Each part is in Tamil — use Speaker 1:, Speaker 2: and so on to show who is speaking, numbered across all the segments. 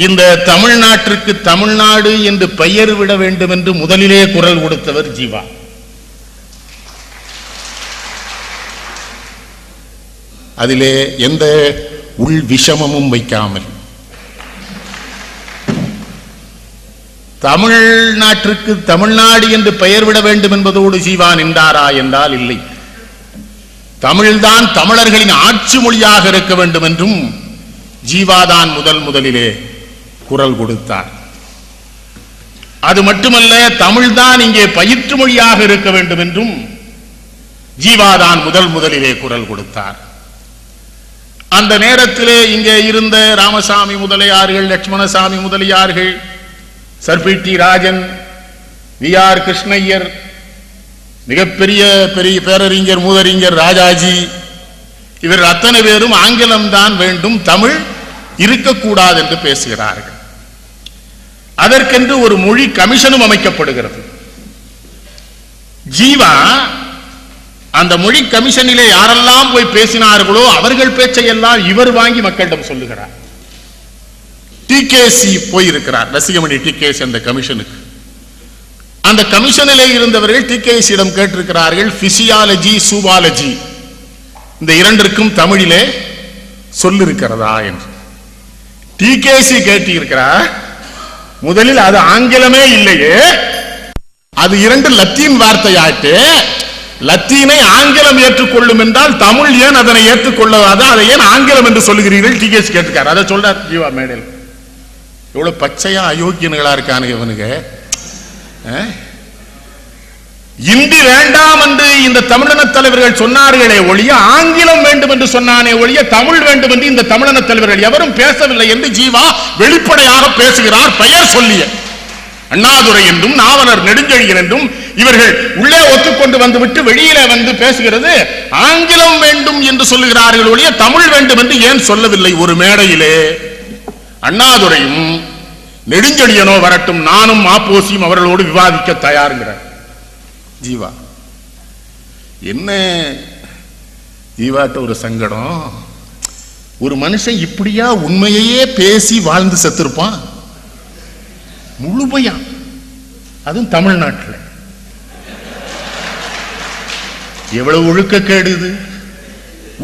Speaker 1: இந்த தமிழ்நாட்டிற்கு தமிழ்நாடு என்று பெயர் விட வேண்டும் என்று முதலிலே குரல் கொடுத்தவர் ஜீவா. அதிலே எந்த உள் விஷமமும் வைக்காமல் தமிழ்நாட்டிற்கு தமிழ்நாடு என்று பெயர் விட வேண்டும் என்பதோடு ஜீவா நின்றாரா என்றால் இல்லை. தமிழ்தான் தமிழர்களின் ஆட்சி மொழியாக இருக்க வேண்டும் என்றும் ஜீவாதான் முதலிலே குரல் கொடுத்தார். அது மட்டுமல்ல, தமிழ்தான் இங்கே பயிற்று மொழியாக இருக்க வேண்டும் என்றும் ஜீவாதான் முதலிலே குரல் கொடுத்தார். அந்த நேரத்திலே இங்கே இருந்த ராமசாமி முதலியார்கள், லட்சுமணசாமி முதலியார்கள், சர்பிடி ராஜன், வி.ஆர். கிருஷ்ணய்யர், மிகப்பெரிய பேரறிஞர் மூதறிஞர் ராஜாஜி, இவர்கள் அத்தனை பேரும் ஆங்கிலம்தான் வேண்டும், தமிழ் இருக்கக்கூடாது என்று பேசுகிறார்கள். அதற்கென்று ஒரு மொழி கமிஷனும் அமைக்கப்படுகிறது. ஜீவா அந்த மொழி கமிஷனிலே யாரெல்லாம் போய் பேசினார்களோ அவர்கள் பேச்சையெல்லாம் இவர் வாங்கி மக்களிடம் சொல்லுகிறார். டிகேசி போயிருக்கிறார், ரசிகமணி டிகேசி அந்த கமிஷனுக்கு. அந்த கமிஷனிலே இருந்தவர்கள் டிகேசியிடம் கேட்டிருக்கிறார்கள், பிசியாலஜி சூபாலஜி இந்த இரண்டிற்கும் தமிழிலே சொல்லிருக்கிறதா என்று. டிகேசி கேட்டிருக்கிறார், முதலில் அது ஆங்கிலமே இல்லையே, அது இரண்டு லத்தீன் வார்த்தையாட்டு, லத்தீனை ஆங்கிலம் ஏற்றுக்கொள்ளும் என்றால் தமிழ் ஏன் அதனை ஏற்றுக்கொள்ளாத, அதை ஏன் ஆங்கிலம் என்று சொல்லுகிறீர்கள்? டிகேசி கேட்டுக்கார். அதை சொல்றார் ஜீவா மேடையில். எவ்வளவு பச்சையா அயோக்கியன்களா இருக்கானுங்க இவனுங்க. இந்தி வேண்டாம் என்று இந்த தமிழின தலைவர்கள் சொன்னார்களே ஒழிய, ஆங்கிலம் வேண்டும் என்று சொன்னானே ஒழிய தமிழ் வேண்டும் என்று இந்த தமிழின தலைவர்கள் எவரும் பேசவில்லை என்று ஜீவா வெளிப்படையாக பேசுகிறார். பெயர் சொல்லிய அண்ணாதுரை என்றும் நாவலர் நெடுஞ்செழியன் என்றும் இவர்கள் உள்ளே ஒத்துக்கொண்டு வந்துவிட்டு வெளியிலே வந்து பேசுகிறது ஆங்கிலம் வேண்டும் என்று சொல்லுகிறார்கள் ஒழிய தமிழ் வேண்டும் என்று ஏன் சொல்லவில்லை? ஒரு மேடையிலே அண்ணாதுரையும் நெடுஞ்செழியனோ வரட்டும், நானும் மாப்போசியும் அவர்களோடு விவாதிக்க தயாருங்கிறார் ஜீவா. என்ன ஜீவாட்ட ஒரு சங்கடம், ஒரு மனுஷன் இப்படியா உண்மையே பேசி வாழ்ந்து செத்திருப்பான் முழுமையா, அதுவும் தமிழ்நாட்டில். எவ்வளவு ஒழுக்கக்கேடு இது!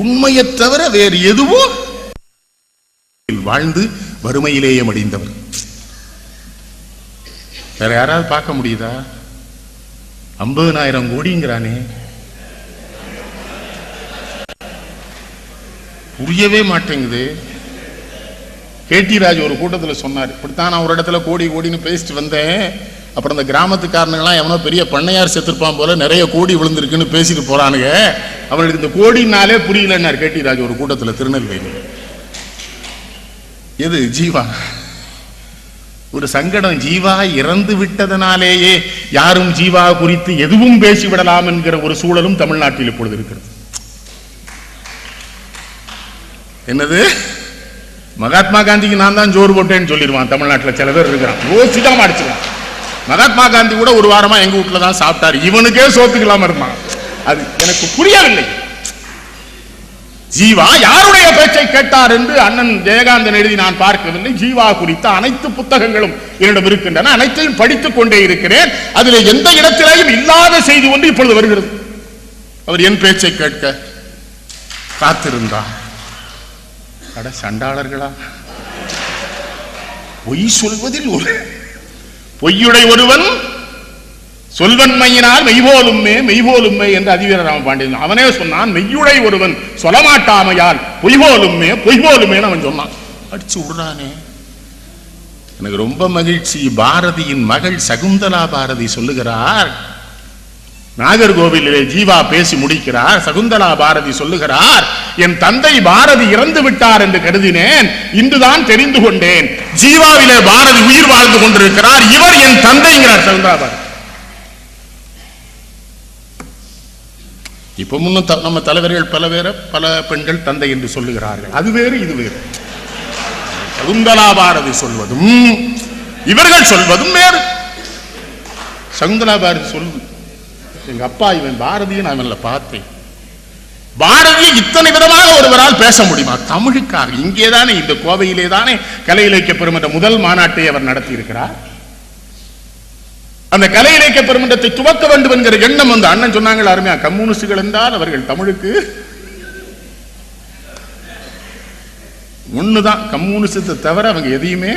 Speaker 1: உண்மையை தவிர வேறு எதுவோ வாழ்ந்து வறுமையிலேயே மடிந்தவர். வேற யாராவது பார்க்க முடியுதா? 50,000 கோடிங்கிறானே, புரியவே மாட்டேங்குது. கேடி ராஜ் ஒரு கூட்டத்தில் சொன்னார், இப்படித்தான் நான் ஒரு இடத்துல கோடி கோடின்னு பேசிட்டு வந்தேன், அப்புறம் இந்த கிராமத்துக்காரனுங்களாம் எவனோ பெரிய பண்ணையார் செத்துருப்பான் போல நிறைய கோடி விழுந்திருக்குன்னு பேசிட்டு போறானுங்க, அவனுக்கு இந்த கோடினாலே புரியலன்னார் கேடி ராஜ் ஒரு கூட்டத்தில் திருநெல்வேலி. எது ஜீவா ஒரு சங்கடம். ஜீவா இறந்து விட்டதனாலேயே யாரும் ஜீவா குறித்து எதுவும் பேசிவிடலாம் என்கிற ஒரு சூழலும் தமிழ்நாட்டில் இப்பொழுது இருக்கிறது. என்னது, மகாத்மா காந்திக்கு நான் தான் ஜோறு போட்டேன்னு சொல்லிடுவான் தமிழ்நாட்டில் சில பேர் இருக்கிறான், யோசிதான் அடிச்சுக்கலாம். மகாத்மா காந்தி கூட ஒரு வாரமா எங்க வீட்டுல தான் சாப்பிட்டாரு, இவனுக்கே சோத்துக்கலாம இருந்தான். அது எனக்கு புரியவில்லை. ஜீவா யாருடைய பேச்சை கேட்டார் என்று அண்ணன் ஜெயகாந்தன் எழுதி நான் பார்க்கவில்லை. ஜீவா குறித்த அனைத்து புத்தகங்களும் என்னிடம் இருக்கின்றன, அனைத்தையும் படித்துக் கொண்டே இருக்கிறேன். அதில் எந்த இடத்திலேயும் இல்லாத செய்தி ஒன்று இப்பொழுது வருகிறது. அவர் என் பேச்சை கேட்க காத்திருந்தார். அட சண்டாளர்களா, பொய் சொல்வதில் ஒரு பொய்யுடை ஒருவன் சொல்வன்மையினால் மெய்போலுமே மெய்போலுமே என்று அதிவீர ராமபாண்டியன் அவனே சொன்னான். மெய்யுடை ஒருவன் சொல்லமாட்டாமையால் பொய்போலுமே பொய்போலுமே அவன் சொன்னான். அடிச்சு விடுறானே. எனக்கு ரொம்ப மகிழ்ச்சி. பாரதியின் மகள் சகுந்தலா பாரதி சொல்லுகிறார், நாகர்கோவிலே ஜீவா பேசி முடிக்கிறார். சகுந்தலா பாரதி சொல்லுகிறார், என் தந்தை பாரதி இறந்து விட்டார் என்று கருதினேன், இன்றுதான் தெரிந்து கொண்டேன் ஜீவாவிலே பாரதி உயிர் வாழ்ந்து கொண்டிருக்கிறார், இவர் என் தந்தைங்கிறார் சகுந்தலா பாரதி. இப்ப முன்னும் நம்ம தலைவர்கள் பல பெண்கள் தந்தை என்று சொல்லுகிறார்கள், அது வேறு இது வேறு. சகுந்தலா பாரதி சொல்வதும் இவர்கள் சொல்வதும் வேறு. சகுந்தலா பாரதி சொல்வது, எங்க அப்பா இவன் பாரதியை நான் இவன்ல பார்த்தேன், பாரதிய இத்தனை விதமாக ஒருவரால் பேச முடியுமா? தமிழுக்காக. இங்கேதானே, இந்த கோவையிலே தானே கலை இலக்கிய பெருமன்ற முதல் மாநாட்டை அவர் நடத்தி இருக்கிறார். அந்த கலை இலக்கிய பெருமன்றத்தை துவக்க வேண்டும் என்கிற எண்ணம் வந்து அண்ணன் சொன்னாங்க அருமையா, கம்யூனிஸ்டுகள் என்றால் அவர்கள் தமிழுக்கு ஒண்ணுதான், கம்யூனிஸ்டத்தை தவிர அவங்க எதையுமே.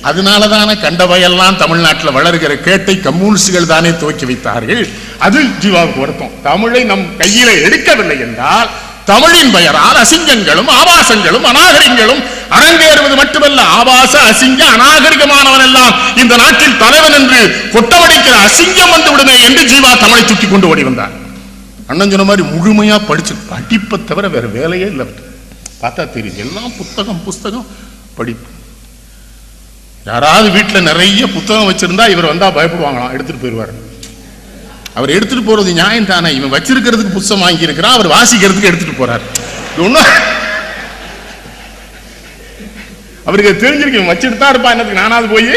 Speaker 1: அதனாலதான கண்டவையெல்லாம் தமிழ்நாட்டில் வளர்கிற கேட்டை கம்யூனிஸ்டுகள் தானே துவக்கி வைத்தார்கள். அது ஜீவாவுக்கு வருத்தம். தமிழை நம் கையில எடுக்கவில்லை என்றால் தமிழின் பெயரால் அசிங்கங்களும் ஆபாசங்களும் அநாகரிகங்களும் அரங்கேறுவது மட்டுமல்ல, ஆபாச அசிங்க அநாகரிகமானவன் எல்லாம் இந்த நாட்டில் தலைவன் என்று கொட்டவடிக்கிற அசிங்கம் வந்து விடுமே என்று ஜீவா தமிழை தூக்கி கொண்டு ஓடி வந்தார். அண்ணன் சொன்ன மாதிரி முழுமையா படிச்சு, படிப்பை தவிர வேற வேலையே இல்லை. பார்த்தா தெரியுது, எல்லாம் புத்தகம் புஸ்தகம் படிப்பு. யாராவது வீட்டில் நிறைய புத்தகம் வச்சிருந்தா இவர் வந்தா பயப்படுவாங்களாம், எடுத்துட்டு போயிடுவார். அவர் எடுத்துட்டு போறது நியாயம் தானே, இவன் வச்சிருக்கிறதுக்கு புத்தகம் வாங்கி இருக்கிறான், அவர் வாசிக்கிறதுக்கு எடுத்துட்டு போறார். அவருக்கு தெரிஞ்சிருக்கு இவன் வச்சுட்டு தான் இருப்பான், என்னதுக்கு நானாவது போய்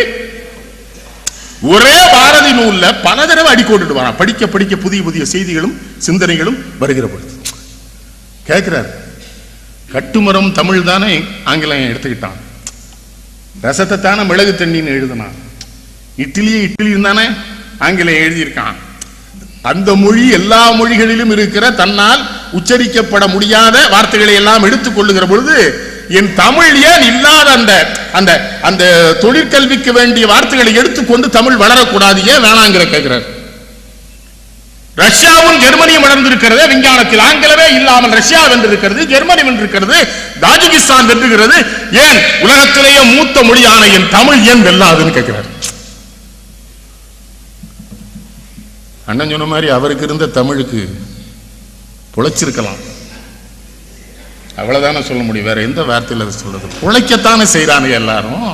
Speaker 1: ஒரே பாரதி நூல்ல பல தடவை அடிக்கோட்டு வரான். படிக்க படிக்க புதிய புதிய செய்திகளும் சிந்தனைகளும் வருகிற பொழுது கேட்கிறார். கட்டுமரம் தமிழ் தானே ஆங்கிலம் எடுத்துக்கிட்டான், ரசத்தை தானே மிளகு தண்ணின்னு எழுதினான், இட்லியே இட்லி தானே ஆங்கிலம் எழுதியிருக்கான். அந்த மொழி எல்லா மொழிகளிலும் இருக்கிற தன்னால் உச்சரிக்கப்பட முடியாத வார்த்தைகளை எல்லாம் எடுத்துக் கொள்ளுகிற பொழுது என் தமிழ் ஏன் இல்லாத அந்த அந்த அந்த தொழிற்கல்விக்கு வேண்டிய வார்த்தைகளை எடுத்துக்கொண்டு தமிழ் வளரக்கூடாது, ஏன் வேணாங்கிற கேட்கிறார். ரஷ்யாவும் ஜெர்மனியும் வளர்ந்திருக்கிறது விஞ்ஞானத்தில், ஆங்கிலமே இல்லாமல் ரஷ்யா வென்றிருக்கிறது, ஜெர்மனி வென்றிருக்கிறது, தாஜிகிஸ்தான் வென்றுகிறது, ஏன் உலகத்திலேயே மூத்த மொழியான என் தமிழ் ஏன் வெல்லாதுன்னு கேட்கிறார். அண்ணன் சொன்ன மாதிரி அவருக்கு இருந்த தமிழுக்கு புழைச்சிருக்கலாம், அவ்வளவுதானே சொல்ல முடியும், வேற எந்த வார்த்தையில் அதை சொல்றது. புழைக்கத்தானே செய்யறானுங்க எல்லாரும்,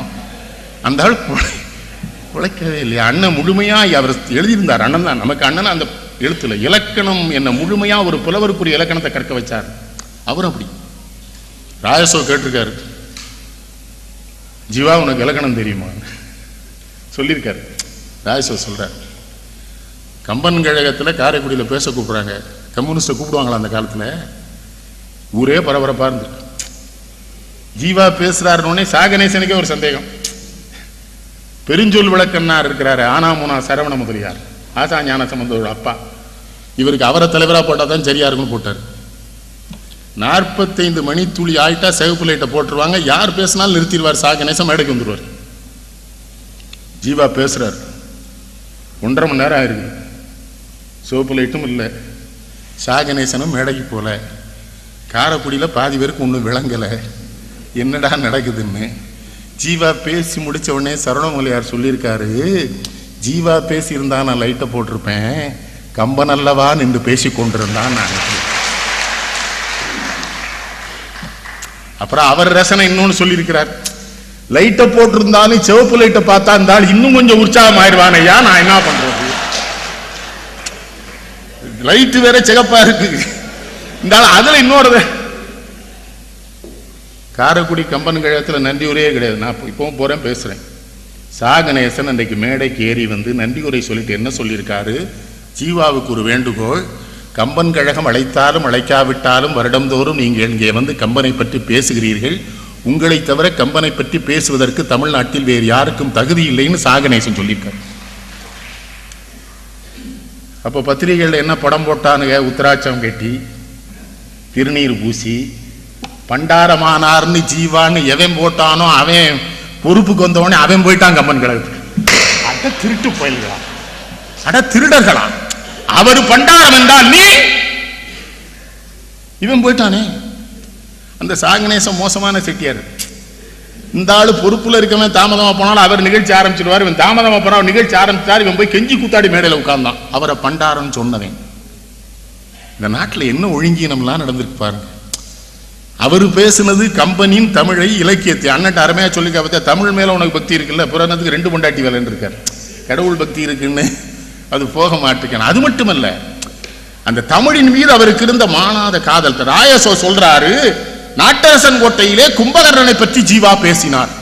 Speaker 1: அந்த ஆள் புழைக்கவே இல்லையா. அண்ணன் முழுமையா அவர் எழுதியிருந்தார். அண்ணன் தான் நமக்கு அண்ணன் அந்த எழுத்துல இலக்கணம் என்ன முழுமையா ஒரு புலவருக்குரிய இலக்கணத்தை கற்க வச்சார். அவர் அப்படி ராயசோ கேட்டிருக்காரு, ஜீவா உனக்கு இலக்கணம் தெரியுமா சொல்லியிருக்காரு. ராயசோ சொல்றாரு, கம்பன் கழகத்தில் காரைக்குடியில் பேச கூப்பிடுறாங்க, கம்யூனிஸ்ட கூப்பிடுவாங்களா அந்த காலத்தில், ஊரே பரபரப்பா இருந்து. ஜீவா பேசுறாருன்னே சாகணேசனுக்கே ஒரு சந்தேகம். பெருஞ்சொல் விளக்கன்னார் இருக்கிறாரு, ஆனாமுனா சரவண முதலியார், ஆசா ஞான சம்பந்தோட அப்பா, இவருக்கு அவரை தலைவராக போட்டால் தான் சரியா இருக்குன்னு போட்டார். 45 மணி துளி ஆயிட்டா சிவப்பு லைட்டை போட்டுருவாங்க, யார் பேசினாலும் நிறுத்திடுவார், சாகணேசன் மேடைக்கு வந்துடுவார். ஜீவா பேசுறார், 1.5 மணி நேரம் ஆயிருக்கு, சிவப்பு லைட்டும் இல்லை, சாகணேசனும் மேடைக்கு போல, காரைக்குடியில் பாதி பேருக்கு ஒன்றும் விளங்கலை, என்னடா நடக்குதுன்னு. ஜீவா பேசி முடிச்ச உடனே சரவணமலையார் சொல்லியிருக்காரு, ஜீவா பேசி இருந்தா நான் லைட்டை போட்டிருப்பேன், கம்பன் அல்லவா நின்று பேசி கொண்டிருந்தான் நான். அப்புறம் அவர் ரசனை இன்னொன்னு சொல்லியிருக்கிறார், லைட்டை போட்டிருந்தாலும் சிவப்பு லைட்டை பார்த்தா இருந்தாலும் இன்னும் கொஞ்சம் உற்சாகம் ஆயிடுவானையா, நான் என்ன பண்றது, லைட்டு வேற சிகப்பா இருக்கு, இருந்தாலும் அதுல இன்னொரு. காரைக்குடி கம்பன் கழகத்தில் நன்றி உரையே கிடையாது. நான் இப்பவும் போறேன் பேசுறேன். சாகணேசன் அன்றைக்கு மேடைக்கு ஏறி வந்து நன்றி உரை சொல்லிட்டு என்ன சொல்லியிருக்காரு, ஜீவாவுக்கு ஒரு வேண்டுகோள், கம்பன் கழகம் அழைத்தாலும் அழைக்காவிட்டாலும் வருடந்தோறும் நீங்கள் இங்கே வந்து கம்பனை பற்றி பேசுகிறீர்கள், உங்களை தவிர கம்பனை பற்றி பேசுவதற்கு தமிழ்நாட்டில் வேறு யாருக்கும் தகுதி இல்லைன்னு சாகணேசன் சொல்லியிருக்காரு. அப்போ பத்திரிகைகள் என்ன படம் போட்டானுங்க, உத்தராட்சம் கட்டி திருநீர் பூசி பண்டாரமானார்னு ஜீவான்னு எவன் போட்டானோ அவன் பொறுப்புக்கு வந்தவனே அவன் போயிட்டான் கம்பன் கழகத்துக்கு. அட திருட்டு போயிடலா, அட திருடர்களா, அவர் பண்டாரம் என்றால் நீ, இவன் போயிட்டானே. அந்த சாகணேசன் மோசமான செட்டியார். இந்த ஆளு பொறுப்புல இருக்கவன் தாமதமா போனாலும் அவர் நிகழ்ச்சி ஆரம்பிச்சிருவார், இவன் தாமதமா போனா நிகழ்ச்சி ஆரம்பிச்சார், இவன் போய் கெஞ்சி கூத்தாடி மேடையில் உட்கார்ந்தான். அவரை பண்டாரம் சொன்னவன். இந்த நாட்டில் என்ன ஒழுங்கீனம்லாம் நடந்திருக்கு பாருங்க. அவரு பேசுனது கம்பனின் தமிழை இலக்கியத்தை. அண்ணன் அருமையா சொல்லி பார்த்தா தமிழ் மேல உனக்கு பக்தி இருக்குல்ல, புராணத்துக்கு 2 பொண்டாட்டி வேலைன்னு இருக்காரு, கடவுள் பக்தி இருக்குன்னு அது போக மாட்டேங்க. அது மட்டுமல்ல, அந்த தமிழின் மீது அவருக்கு இருந்த மானாத காதல். ராயசோ சொல்றாரு, நாட்டரசன் கோட்டையிலே கும்பகர்ணனை பற்றி ஜீவா பேசினார்.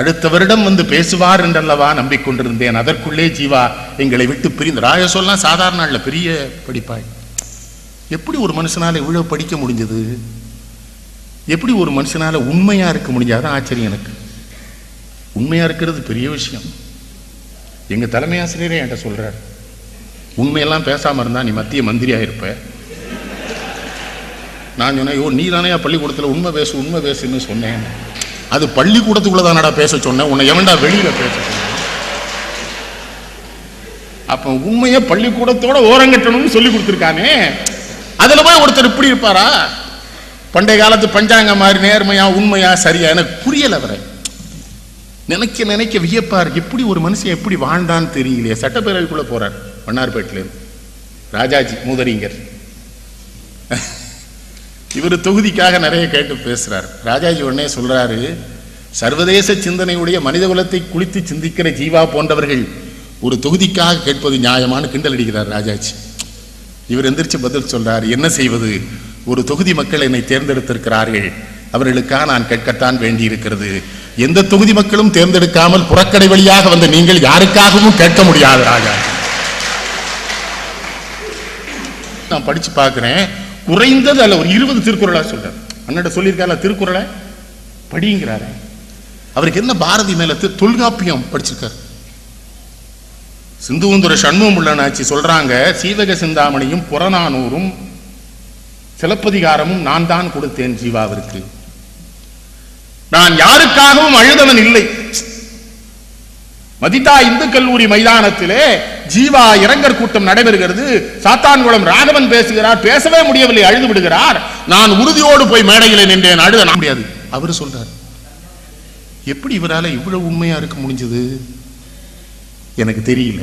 Speaker 1: அடுத்த வருடம் வந்து பேசுவார் என்றல்லவா நம்பிக்கொண்டிருந்தேன். அதற்குள்ளே ஜீவா எங்களை விட்டு பிரிந்து. ராயசோல்லாம் சாதாரண நாள்ல பெரிய படிப்பாய். எப்படி ஒரு மனுஷனால இவ்வளவு படிக்க முடிஞ்சது? எப்படி ஒரு மனுஷனால உண்மையா இருக்க முடிஞ்சாதான் ஆச்சரியம் எனக்கு. உண்மையா இருக்கிறது பெரிய விஷயம். எங்க தலைமை ஆசிரியரே என்கிட்ட சொல்றாரு, உண்மையெல்லாம் பேசாம இருந்தா நீ மத்திய மந்திரியா இருப்ப. நான் சொன்னேன், ஐயோ நீ தானே பள்ளிக்கூடத்துல உண்மை பேசுன்னு சொன்னேன். அது பள்ளிக்கூடத்துக்குள்ளதானடா பேச சொன்னேன், உன்னை எவன்டா வெளியில பேச சொன்னேன். அப்ப உண்மைய பள்ளிக்கூடத்தோட ஓரங்கட்டணும்னு சொல்லி கொடுத்துருக்கானே, அதுல போய் ஒருத்தர் இப்படி இருப்பாரா? பண்டைய காலத்து பஞ்சாங்க மாதிரி நேர்மையா உண்மையா சரியா எனக்கு புரியல. அவரை நினைக்க நினைக்க வியப்பார். எப்படி ஒரு மனுஷன் எப்படி வாழ்ந்தான்னு தெரியலையே. சட்டப்பேரவைக்குள்ள போறார் வண்ணார்பேட்டில இருந்து ராஜாஜி மூதறிஞர். இவர் தொகுதிக்காக நிறைய கேட்டு பேசுறார். ராஜாஜி உடனே சொல்றாரு, சர்வதேச சிந்தனையுடைய மனித குலத்தை குளித்து சிந்திக்கிற ஜீவா போன்றவர்கள் ஒரு தொகுதிக்காக கேட்பது நியாயமான கிண்டல் அடிக்கிறார் ராஜாஜி. இவர் எந்திரிச்சு பதில் சொல்றார், என்ன செய்வது, ஒரு தொகுதி மக்கள் என்னை தேர்ந்தெடுத்திருக்கிறார்கள், அவர்களுக்காக நான் கேட்கத்தான் வேண்டி இருக்கிறது. எந்த தொகுதி மக்களும் தேர்ந்தெடுக்காமல் புறக்கடை வழியாக வந்த நீங்கள் யாருக்காகவும் கேட்க முடியாது ராஜாஜி. நான் படிச்சு பார்க்கிறேன், குறைந்தது அல்ல ஒரு 20 திருக்குறளா சொல்றார். அண்ணாட்ட சொல்லியிருக்காரு திருக்குறளை படிங்கிறாரு. அவருக்கு என்ன பாரதி மேல தொல்காப்பியம் படிச்சிருக்காரு. சிந்துவந்துர சண்முகம் உள்ளனாச்சி சொல்றாங்க, சீவக சிந்தாமணியும் புறநானூறும் சிலப்பதிகாரமும் நான் தான் கொடுத்தேன் ஜீவாவிற்கு. நான் யாருக்காகவும் அழுதவன் இல்லை. மதிதா இந்து கல்லூரி மைதானத்திலே ஜீவா இரங்கற் கூட்டம் நடைபெறுகிறது. சாத்தான்குளம் ராகவன் பேசுகிறார், பேசவே முடியவில்லை, அழுது விடுகிறார். நான் உறுதியோடு போய் மேடையில் நின்றேன், அழுத முடியாது. அவர் சொல்றார், எப்படி இவரால இவ்வளவு உண்மையா இருக்க முடிஞ்சது எனக்கு தெரியல.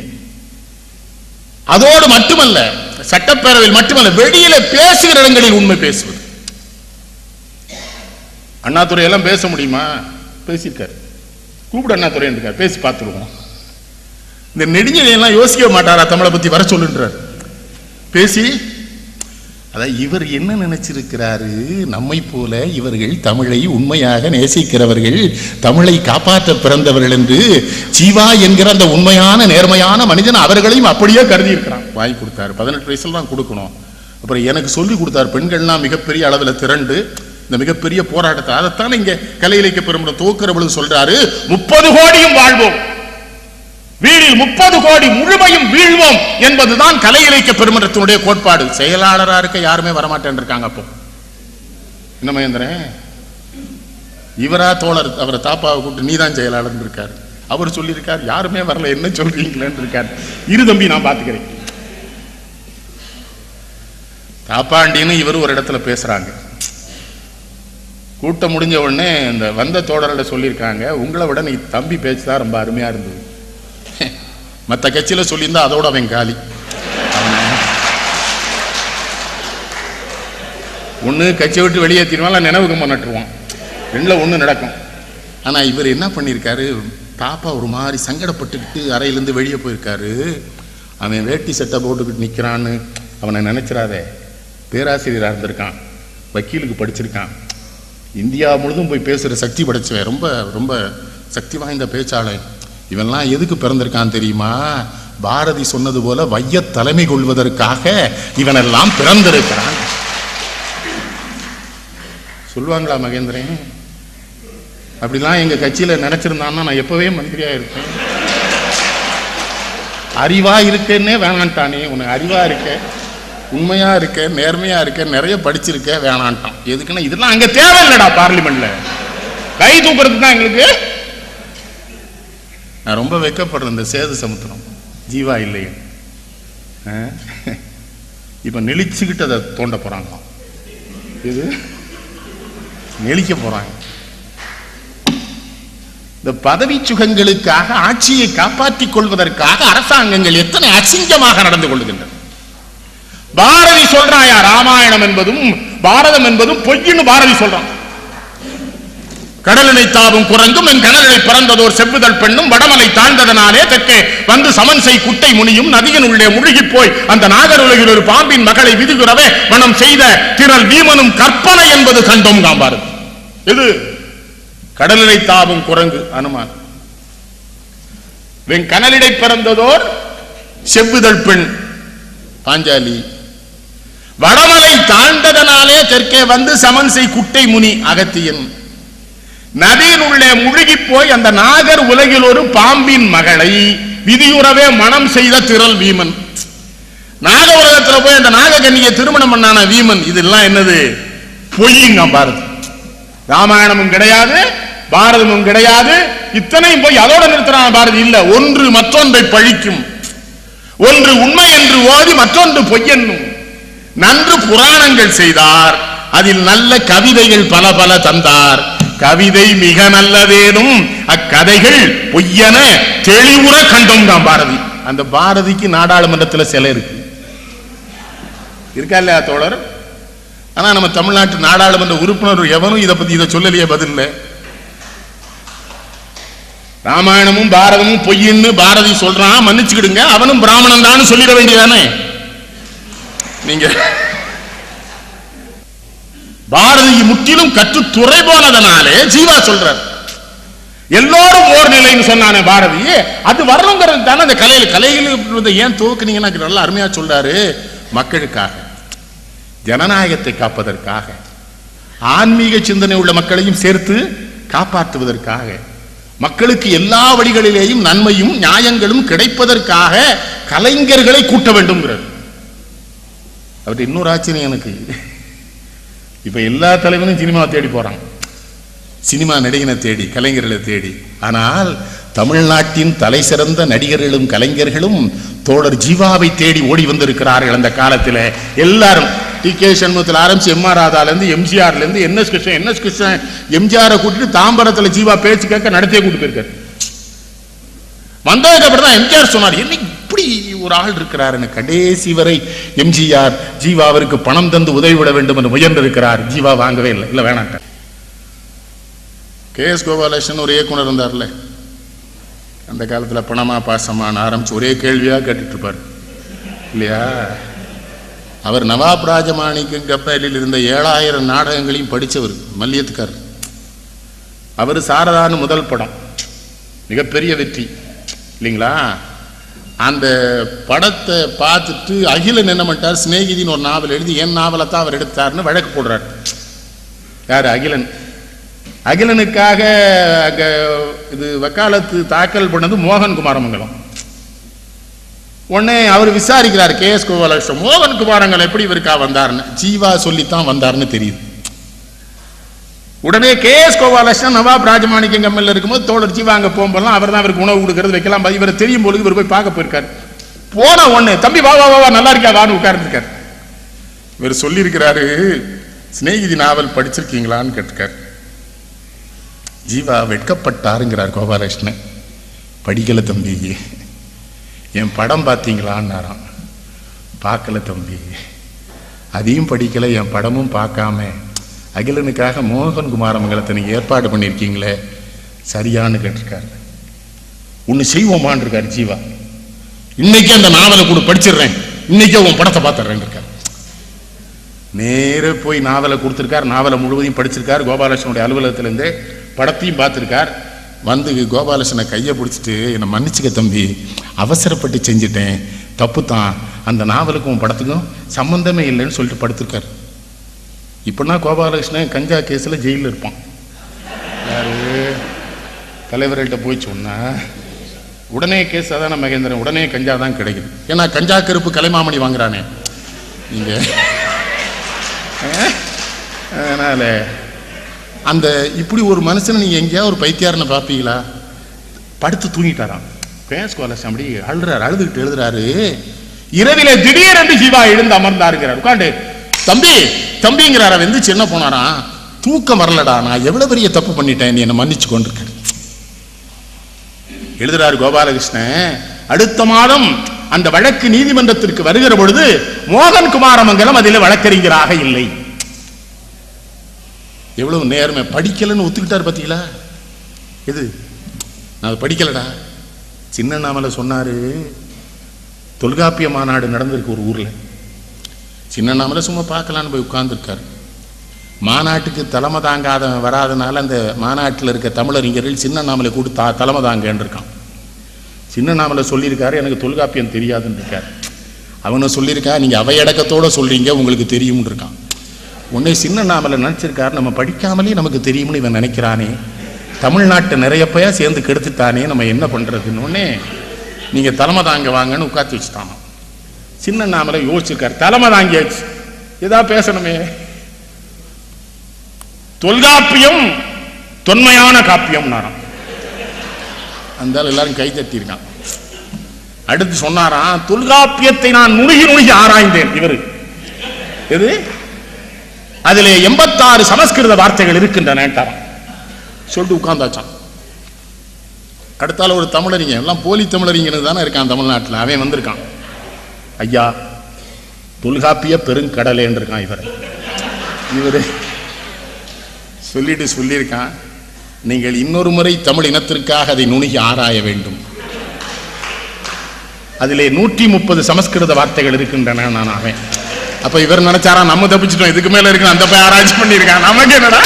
Speaker 1: அதோடு மட்டுமல்ல, சட்டப்பேரவையில் மட்டுமல்ல, வெளியில பேசுகிற இடங்களில் உண்மை பேசுவது. அண்ணாதுரை எல்லாம் பேச முடியுமா? பேசியிருக்காரு. கூப்பிட அண்ணாதுரை இருக்கார், பேசி பார்த்துருவோம். இந்த நெடுஞ்செழியெல்லாம் யோசிக்க மாட்டாரா தமிழை பத்தி வர சொல்லுன்றார். பேசி அதான் இவர் என்ன நினைச்சிருக்கிறாரு, நம்மை போல இவர்கள் தமிழை உண்மையாக நேசிக்கிறவர்கள், தமிழை காப்பாற்ற பிறந்தவர்கள் என்று ஜீவா என்கிற அந்த உண்மையான நேர்மையான மனிதன் அவர்களையும் அப்படியே கருதி இருக்கிறான். வாங்கி கொடுத்தாரு. 18 வயசுல தான் கொடுக்கணும். அப்புறம் எனக்கு சொல்லி கொடுத்தார், பெண்கள்லாம் மிகப்பெரிய அளவில் திரண்டு இந்த மிகப்பெரிய போராட்டத்தை, அதைத்தான் இங்க கலை இலக்கிய பெருமளவு துவக்கிற பொழுது சொல்றாரு, 30 கோடியும் வாழ்வோம், வீழில் 30 கோடி முழுமையும் வீழ்வோம் என்பதுதான் கலை இலக்கிய பெருமன்றத்தினுடைய கோட்பாடு. செயலாளரா இருக்க யாருமே வரமாட்டேன் இருக்காங்க. அப்போ என்ன மகேந்திரன் இவரா தோழர் அவரை தாப்பாவை கூப்பிட்டு நீதான் செயலாளர் இருக்காரு. அவர் சொல்லியிருக்கார், யாருமே வரல, என்ன சொல்றீங்களேன்னு இருக்காரு. இரு தம்பி நான் பாத்துக்கிறேன். தாப்பாண்டின்னு இவர் ஒரு இடத்துல பேசுறாங்க. கூட்டம் முடிஞ்ச உடனே இந்த வந்த தோழர்கிட்ட சொல்லியிருக்காங்க, உங்களை விட நீ தம்பி பேச்சுதான் ரொம்ப அருமையா இருந்தது. மற்ற கட்சியில சொல்லியிருந்தா அதோட அவன் காலி. ஒண்ணு கட்சியை விட்டு வெளியேற்றிடுவான், நினைவுக்கு நட்டுருவான். ரெண்டுல ஒண்ணு நடக்கும். ஆனா இவர் என்ன பண்ணிருக்காரு, பாப்பா ஒரு மாதிரி சங்கடப்பட்டுக்கிட்டு அறையிலிருந்து வெளியே போயிருக்காரு. அவன் வேட்டி சட்டை போட்டுக்கிட்டு நிக்கிறான்னு அவனை நினைச்சிடாதே. பேராசிரியராக இருந்திருக்கான், வக்கீலுக்கு படிச்சிருக்கான், இந்தியா முழுதும் போய் பேசுற சக்தி படைச்சவன், ரொம்ப ரொம்ப சக்தி வாய்ந்த பேச்சாளர். இவெல்லாம் எதுக்கு பிறந்திருக்கான் தெரியுமா? பாரதி சொன்னது போல வைய தலைமை கொள்வதற்காக இவனெல்லாம் பிறந்திருக்கிறான். சொல்லுவாங்களா மகேந்திரன்? அப்படிலாம் எங்க கட்சியில நினைச்சிருந்தான்னா நான் எப்பவே மந்திரியா இருப்பேன். அறிவா இருக்கேன்னே வேணான்ட்டானே. உனக்கு அறிவா இருக்க, உண்மையா இருக்க, நேர்மையா இருக்க, நிறைய படிச்சிருக்க, வேணான்ட்டான். எதுக்குன்னா இதெல்லாம் அங்க தேவையில்லடா. பார்லிமெண்ட்ல கை தூக்குறதுக்கு தான் எங்களுக்கு. நான் ரொம்ப வெக்கப்படுறேன். இந்த சேது சமுத்திரம் ஜீவா இல்லையே, இப்ப நெளிச்சுக்கிட்டு அதை தோண்ட போறாங்களாம். இது நெளிக்க போறாங்க. இந்த பதவி சுகங்களுக்காக, ஆட்சியை காப்பாற்றிக் கொள்வதற்காக அரசாங்கங்கள் எத்தனை அசிங்கமாக நடந்து கொள்கின்றன. பாரதி சொல்றாயா, ராமாயணம் என்பதும் பாரதம் என்பதும் பொய்ன்னு பாரதி சொல்றான். கடலினை தாவும் குரங்கும் என் கடலினை பிறந்ததோர் செவ்வுதல் பெண்ணும் வடமலை தாழ்ந்ததனாலே தெற்கே வந்து சமன்சை குட்டை முனியும் நதியின் உள்ளே முழுகி போய் அந்த நாகர் உலகில் ஒரு பாம்பின் மகளை விதுகிறவே மனம் செய்த திரள் வீமனும் கற்பனை என்பது கண்டோம் காம்பாரு. இது கடலிடை தாவும் குரங்கு அனுமான். கனலிடை பிறந்ததோர் செவ்விதழ் பெண் பாஞ்சாலி. வடமலை தாழ்ந்ததனாலே தெற்கே வந்து சமன் செய் குட்டை முனி அகத்தியன். நதியின் உள்ளே முழுகி போய் அந்த நாகர் உலகில் ஒரு பாம்பின் மகளை விதியுறவே மனம் செய்த திரள் வீமன். நாக உலகத்தில் போய் அந்த நாககன்னியை திருமணம் பண்ணான வீமன். இதெல்லாம் என்னது? பொய்யுங்க. பாரதி ராமாயணமும் கிடையாது, பாரதமும் கிடையாது. இத்தனையும் போய் அதோட நிறுத்தினான பாரதி இல்ல. ஒன்று மற்றொன்றை பழிக்கும், ஒன்று உண்மை என்று ஓதி மற்றொன்று பொய்யென்னும். நன்று புராணங்கள் செய்தார், அதில் நல்ல கவிதைகள் பல பல தந்தார். கவிதை மிக நல்லதேனும் அக்கதைகள் பொய்யன தெளிவுற கண்டோம் தான் பாரதி. அந்த பாரதிக்கு நாடாளுமன்றத்தில் சிலை இருக்கு, இருக்கா இல்லையா தோழர்? ஆனா நம்ம தமிழ்நாட்டு நாடாளுமன்ற உறுப்பினர் எவனும் இதை பத்தி இதை சொல்லலையே, பதில். ராமாயணமும் பாரதமும் பொய்ன்னு பாரதி சொல்றான், மன்னிச்சுக்கிடுங்க, அவனும் பிராமணன் தான் சொல்லிட வேண்டியதானே நீங்க. பாரதி முற்றிலும் கற்று துறை போனதனாலே ஜீவா சொல்றார் எல்லோரும் ஓர் நிலைன்னு சொன்னானே பாரதி. அது வரணுங்கிறது தானே அந்த கலைகள் ஏன் துவக்குனீங்கன்னா நல்லா அருமையா சொல்றாரு. மக்களுக்காக, ஜனநாயகத்தை காப்பதற்காக, ஆன்மீக சிந்தனை உள்ள மக்களையும் சேர்த்து காப்பாற்றுவதற்காக, மக்களுக்கு எல்லா வழிகளிலேயும் நன்மையும் நியாயங்களும் கிடைப்பதற்காக கலைஞர்களை கூட்ட வேண்டும்ங்கிறது. அவர்கிட்ட இன்னொரு ஆச்சரியம் எனக்கு, இப்ப எல்லா தலைவனும் சினிமா தேடி போறான், சினிமா நடிகனை தேடி, கலைஞர்களை தேடி. ஆனால் தமிழ்நாட்டின் தலை சிறந்த நடிகர்களும் கலைஞர்களும் தோழர் ஜீவாவை தேடி ஓடி வந்திருக்கிறார்கள். அந்த காலத்தில் எல்லாரும் டி.கே. சண்முகத்தில் ஆரம்பிச்சு எம்.ஆர். ராதால இருந்து எம்ஜிஆர்ல இருந்து என்.எஸ். கிருஷ்ணன் எம்ஜிஆரை கூட்டிட்டு தாம்பரத்தில் ஜீவா பேச்சு கேட்க நடத்தியே கூட்டு போயிருக்காரு. வந்ததுக்கு அப்புறம் தான் எம்ஜிஆர் சொன்னார், என்ன இப்படி ஒரு ஆள் இருக்கிறார். கடைசி வரை எம்ஜிஆர் ஜீவா அவருக்கு பணம் தந்து உதவிவிட வேண்டும் என்று முயன்றிருக்கிறார். ஜீவா வாங்கவே இல்லை, இல்ல வேணாட்டார். கே.எஸ். கோபாலகிருஷ்ணன் ஒரு இயக்குனர் இருந்தார்ல, அந்த காலத்தில் பணமா பாசமான ஆரம்பிச்சு ஒரே கேள்வியா கேட்டுட்டு இருப்பார் இல்லையா. அவர் நவாப் ராஜமாணிக்கம் கப்பலில் இருந்த 7000 நாடகங்களையும் படித்தவர், மல்லியத்துக்கார். அவர் சாரதான்னு முதல் படம் மிகப்பெரிய வெற்றி இல்லைங்களா. அந்த படத்தை பார்த்துட்டு அகிலன் என்ன பண்ணிட்டார், சிநேகிதின்னு ஒரு நாவல் எழுதி என் நாவலை தான் அவர் எடுத்தார்னு வழக்கு போடுறார். யார்? அகிலன். அகிலனுக்காக இது வக்காலத்து தாக்கல் பண்ணது மோகன் குமாரமங்கலம். உடனே அவர் விசாரிக்கிறார் கே.எஸ். கோபாலகிருஷ்ணன், மோகன் குமாரங்கள் எப்படி இவருக்கா வந்தார்னு. ஜீவா சொல்லித்தான் வந்தார்னு தெரியுது. உடனே கே.எஸ். கோபாலகிருஷ்ணன் நவாப் ராஜமாணிக்கம் கம்பெனியில் இருக்கும்போது தோழர் ஜீவா அங்கே போகும்போதெல்லாம் அவர் தான் அவருக்கு உணவு கொடுக்கறது வைக்கலாம். இவர் தெரியும் போது இவர் போய் பார்க்க போயிருக்காரு. போன உடனே தம்பி வா வா வா நல்லா இருக்கா வான்னு உட்கார்ந்துருக்காரு. இவர் சொல்லியிருக்கிறாரு, சிநேகிதி நாவல் படிச்சிருக்கீங்களான்னு கேட்டிருக்காரு. ஜீவா வெட்கப்பட்டாருங்கிறார் கோபாலகிருஷ்ணன். படிக்கல தம்பி. என் படம் பார்த்தீங்களான்னாராம். பார்க்கல தம்பி. அதையும் படிக்கல, என் படமும் பார்க்காம அகிலனுக்காக மோகன் குமாரமங்கலத்தை நீங்க ஏற்பாடு பண்ணியிருக்கீங்களே சரியான்னு கேட்டிருக்காரு. ஒன்று செய்வோமான் இருக்காரு ஜீவா. இன்னைக்கு அந்த நாவலை கூட படிச்சிடுறேன், இன்னைக்கே உன் படத்தை பார்த்துடுறேன் இருக்காரு. நேர போய் நாவலை கொடுத்துருக்கார். நாவலை முழுவதையும் படிச்சிருக்கார். கோபாலகிருஷ்ணனுடைய அலுவலகத்திலேருந்தே படத்தையும் பார்த்துருக்கார். வந்து கோபாலகிருஷ்ணனை கையை பிடிச்சிட்டு, என்னை மன்னிச்சுக்க தம்பி, அவசரப்பட்டு செஞ்சுட்டேன், தப்பு தான், அந்த நாவலுக்கும் படத்துக்கும் சம்பந்தமே இல்லைன்னு சொல்லிட்டு படுத்திருக்காரு. இப்போனா கோபாலகிருஷ்ணன் கஞ்சா கேஸில் ஜெயிலில் இருப்பான். யாரு? தலைவர்கள்ட்ட போய் சொன்னா உடனே கேஸ் அதான மகேந்திரன், உடனே கஞ்சா தான் கிடைக்குது. ஏன்னா கஞ்சா கருப்பு கலைமாமணி வாங்குறானே நீங்க. அதனால அந்த இப்படி ஒரு மனுஷனை நீங்க எங்கேயாவது ஒரு பைத்தியாரனை பார்ப்பீங்களா? படுத்து தூங்கிட்டாராம். பேசுவாலட்சம் அப்படி அழுறாரு, அழுதுகிட்டு எழுதுறாரு. இரவிலே திடீரென்று ஜீவா எழுந்து அமர்ந்தாருங்கிறார். உட்காந்து தம்பி தம்பிங்கிறார வந்து சின்ன போனாராம். தூக்கம் வரலடா, நான் எவ்வளவு பெரிய தப்பு பண்ணிட்டேன், நீ என்ன மன்னிச்சு கொண்டிருக்க எழுதுறாரு கோபாலகிருஷ்ணன். அடுத்த மாதம் அந்த வழக்கு நீதிமன்றத்திற்கு வருகிற பொழுது மோகன் குமாரமங்கலம் அதில் வழக்கறிஞராக இல்லை. எவ்வளவு நேர்மை. படிக்கலன்னு ஒத்துக்கிட்டார் பார்த்தீங்களா? எது நான் படிக்கலடா. சின்ன நாமல சொன்னாரு, தொல்காப்பிய மாநாடு நடந்திருக்கு ஒரு ஊர்ல. சின்ன நாமல சும்மா பார்க்கலான்னு போய் உட்கார்ந்துருக்காரு. மாநாட்டுக்கு தலைமை தாங்காத வராதனால அந்த மாநாட்டில் இருக்க தமிழறிஞர்கள் சின்னண்ணாமலை கூட்டு தலைமை தாங்கன்னு இருக்கான். சின்னண்ணாமலை சொல்லியிருக்காரு, எனக்கு தொல்காப்பியம் தெரியாதுன்னு இருக்காரு. அவனை சொல்லியிருக்கா, நீங்கள் அவையடக்கத்தோடு சொல்கிறீங்க, உங்களுக்கு தெரியும்னு இருக்கான். உன்னை சின்னண்ணாமலை நினச்சிருக்காரு, நம்ம படிக்காமலே நமக்கு தெரியும்னு இவன் நினைக்கிறானே, தமிழ்நாட்டை நிறைய பேர் சேர்ந்து கெடுத்துட்டானே, நம்ம என்ன பண்ணுறதுன்னு உடனே நீங்கள் தலைமை தாங்க வாங்கன்னு உட்காந்து வச்சுட்டானோ. சின்னண்ணாமலை யோசிச்சிருக்காரு, தலைமை தாங்கியாச்சு, ஏதா பேசணுமே. தொல்காப்பியம் தொன்மையான காப்பியம் நாராம். அந்த எல்லாரும் கை தட்டியிருக்கான். அடுத்து சொன்னாராம், தொல்காப்பியத்தை நான் நுணுகி நுணுகி ஆராய்ந்தேன். இவரு எது அதிலே 86 சமஸ்கிருத வார்த்தைகள் இருக்கின்றன சொல்லிட்டு உட்கார்ந்தாச்சான். அடுத்தால ஒரு தமிழறிஞ, எல்லாம் போலி தமிழறிஞர் தானே இருக்கான் தமிழ்நாட்டில். அவன் வந்திருக்கான், ஐயா தொல்காப்பிய பெருங்கடலே இருக்கான். இவரு சொல்லியிருக்கான், நீங்கள் இன்னொரு முறை தமிழ் இனத்திற்காக அதை நுணுகி ஆராய வேண்டும். அதிலே 130 சமஸ்கிருத வார்த்தைகள் இருக்கின்றன. நான் அவன் அப்ப இவர் நினைச்சாரா, நம்ம தப்பிச்சிட்டோம், இதுக்கு மேல இருக்கு, அந்த போய் ஆராய்ச்சி பண்ணியிருக்கான், நமக்கு என்னடா.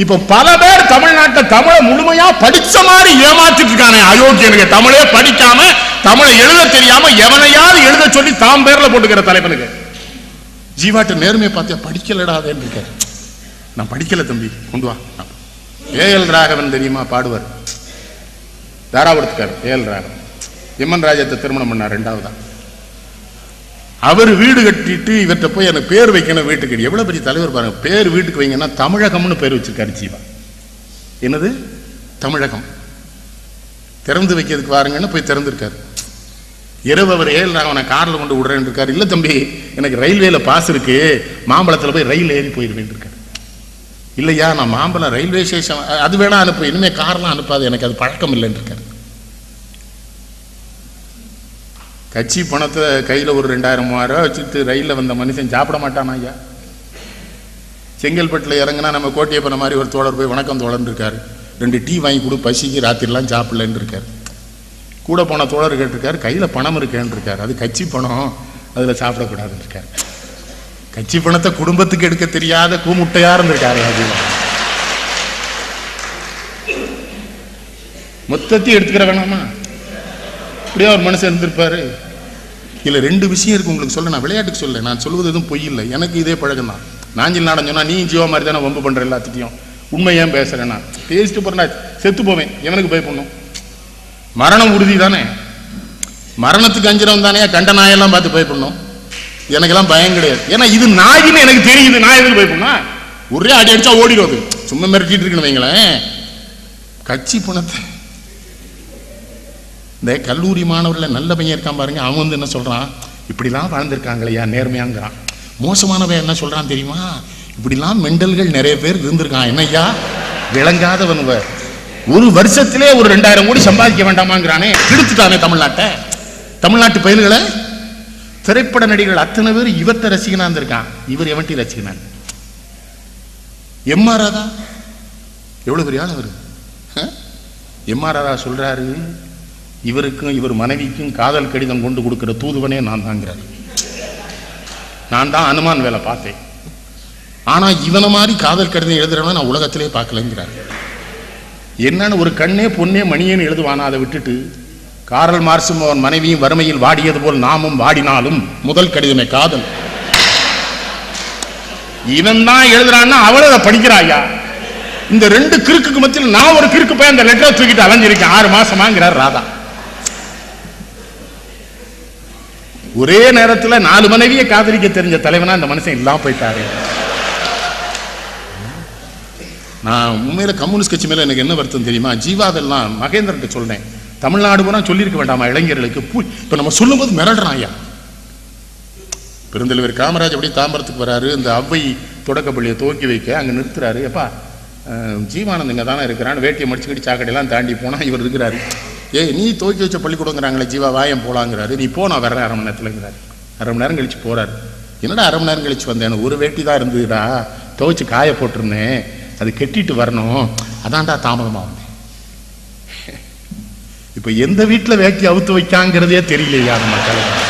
Speaker 1: இப்ப பல பேர் தமிழ்நாட்டை தமிழை முழுமையா படிச்ச மாதிரி ஏமாத்திட்டு இருக்கானே அயோக்கியனுக்கு. தமிழே படிக்காம, தமிழை எழுத தெரியாம, எவனையாவது எழுத சொல்லி தாம் பேர்ல போட்டுக்கிற தலைவனுக்கு. ஜீவாட்ட நேர்மையை பார்த்தியா, படிக்கலடாதேன்னு இருக்காரு. நான் படிக்கல தம்பி, கொண்டு வா. ஏஎல் ராகவன் தெரியுமா, பாடுவார், தாராபுரத்துக்கார். ஏஎல் ராகவன் எம்என் ராஜத்தை திருமணம் பண்ணார், 2வதா. அவர் வீடு கட்டிட்டு இவர்கிட்ட போய் எனக்கு பேர் வைக்கணும் வீட்டுக்கு. எவ்வளவு பெரிய தலைவர் பாருங்க, பேர் வீட்டுக்கு வைங்கன்னா தமிழகம்னு பேர் வச்சிருக்காரு ஜீவா. என்னது தமிழகம், திறந்து வைக்கிறதுக்கு வாருங்கன்னு போய் திறந்துருக்காரு. இரவு அவர் ஏழு ராகவனை காரில் கொண்டு விடுறேன் இருக்காரு. இல்லை தம்பி, எனக்கு ரயில்வேல பாஸ் இருக்கு, மாம்பழத்தில் போய் ரயில் ஏறி போயிடுவேன் இருக்காரு. இல்லையா, நான் மாம்பழம் ரயில்வே ஸ்டேஷன் அது வேணா அனுப்பு, இனிமேல் கார்லாம் அனுப்பாது, எனக்கு அது பழக்கம் இல்லைன்னு இருக்காரு. கட்சி பணத்தை கையில் ஒரு 2000-3000 வச்சுட்டு ரயிலில் வந்த மனுஷன் சாப்பிட மாட்டானா ஐயா? செங்கல்பட்டில் இறங்கினா நம்ம கோட்டையப்பன மாதிரி ஒரு தோழர் போய் வணக்கம் தோழர்னு இருக்காரு, 2 டீ வாங்கி கொடு, பசிக்கு ராத்திரிலாம் சாப்பிடலன்னு இருக்காரு. கூட போன தோழர் கேட்டிருக்காரு, கையில் பணம் இருக்கேன்னு இருக்காரு, அது கட்சி பணம், அதில் சாப்பிடக்கூடாதுன்னு இருக்காரு. கட்சி பணத்தை குடும்பத்துக்கு எடுக்க தெரியாத கூமுட்டையா இருந்திருக்காரு. அது மொத்தத்தையும் எடுத்துக்கிற வேணாமா? இப்படியா ஒரு மனுஷன் இருந்திருப்பாரு. இல்லை 2 விஷயம் இருக்கு உங்களுக்கு சொல்ல, நான் விளையாட்டுக்கு சொல்ல, நான் சொல்வது எதுவும் பொய் இல்லை, எனக்கு இதே பழகம் தான். நாஞ்சில் நாடன் சொன்னா நீ ஜீவா மாதிரி தானே வம்பு பண்ற, எல்லாத்திட்டையும் உண்மை ஏன் பேசுறேன்னா, பேசிட்டு போறேன் செத்து போவேன், எவனுக்கு பயப்படணும்? மரணம் உறுதி தானே, மரணத்துக்கு அஞ்சிரம் தானே, கண்ட நாயெல்லாம் பார்த்து பயப்படணும். எனக்கெல்லாம் பயம் கிடையாது, ஏன்னா இது நாயின்னு எனக்கு தெரியுது. நான் எதுக்கு பயப்படணும்? ஒரே அடி அடிச்சா ஓடிடுவது, சும்மா மிரட்டிட்டு இருக்கணும் வைங்களேன். கட்சி பணத்தை இந்த கல்லூரி மாணவர்கள் நல்ல பையன் இருக்கான் பாருங்க, அவன் வந்து என்ன சொல்றான், இப்படிலாம் வாழ்ந்திருக்காங்களையா நேர்மையாங்கிறான். மோசமானவன் என்ன சொல்றான் தெரியுமா, இப்படிலாம் மெண்டல்கள் நிறைய பேர் இருந்திருக்கான். என்னையா விளங்காதவன், ஒரு வருஷத்திலே ஒரு 2000 கோடி சம்பாதிக்க வேண்டாமாங்கிறானே, கெடுத்துட்டானே தமிழ்நாட்டை, தமிழ்நாட்டு பயில்களை. திரைப்பட நடிகர்கள் அத்தனை பேர் இவர்கிட்ட ரசிகனா இருந்திருக்கான், இவர் எவன்ட்டி ரசிகனான்? எம்.ஆர். ராதா எவ்வளவு பெரிய ஆள் அவரு. எம்.ஆர். ராதா சொல்றாரு, இவருக்கும் இவர் மனைவிக்கும் காதல் கடிதம் கொண்டு கொடுக்கிற தூதுவனே நான் தாங்கிறார். நான் தான் அனுமான் வேலை பார்த்தேன், ஆனா இவனை மாதிரி காதல் கடிதம் எழுதுறவன நான் உலகத்திலே பார்க்கலங்கிறார். என்னன்னு ஒரு கண்ணே பொண்ணே மணியேன்னு எழுதுவானா, அதை விட்டுட்டு காரல் மார்க்சும் அவன் மனைவியும் வறுமையில் வாடியது போல் நாமும் வாடினாலும் முதல் கடிதமே காதல். இவன் தான் எழுதுறான்னா அவளை அதை படிக்கிறாயா? இந்த 2 கிறுக்குக்கு மத்தியில் நான் ஒரு கிறுக்கு போய் அந்த லெட்டரை தூக்கிட்டு அலைஞ்சிருக்கேன் 6 மாசமாங்கிறார் ராதா. ஒரே நேரத்தில் 4 மனைவியை காதலிக்க தெரிஞ்ச தலைவனா இந்த மனுஷன் இல்லாம போயிட்டாரு. நான் உண்மையில கம்யூனிஸ்ட் கட்சி மேல எனக்கு என்ன வருத்தம் தெரியுமா, ஜீவாவெல்லாம் மகேந்திரன் சொல்றேன், தமிழ்நாடு பூரா சொல்லியிருக்க வேண்டாமா இளைஞர்களுக்கு? இப்ப நம்ம சொல்லும் போது மிரடுறான் ஐயா. பெருந்தலைவர் காமராஜ் அப்படியே தாம்பரத்துக்கு வராரு, இந்த அவ்வை தொடக்கப்பள்ளியை துவக்கி வைக்க அங்க நிறுத்துறாரு. எப்பா ஜீவானந்த் இங்க தானே இருக்கிறான்னு வேட்டியை மடிச்சுக்கிட்டு சாக்கடையெல்லாம் தாண்டி போனா இவர் இருக்கிறாரு. நீ துவக்கி வச்ச பள்ளிக்கூடங்கிறாங்களே ஜீவா, வாயம் போலாங்கிறாரு. நீ போனா வர்றேன் 1/2 மணி நேரத்துலங்கிறாரு. 1/2 மணி நேரம் கழிச்சு போறாரு. என்னடா 1/2 மணி நேரம் கழிச்சு வந்தேன், ஒரு வேட்டி தான் இருந்துடா, துவைச்சு காய போட்டிருந்தேன், அது கெட்டிட்டு வரணும், அதான்டா தாமதமா வந்தேன். இப்ப எந்த வீட்டுல வேட்டி அவுத்து வைக்காங்கிறதே தெரியலையா மக்களுக்கு.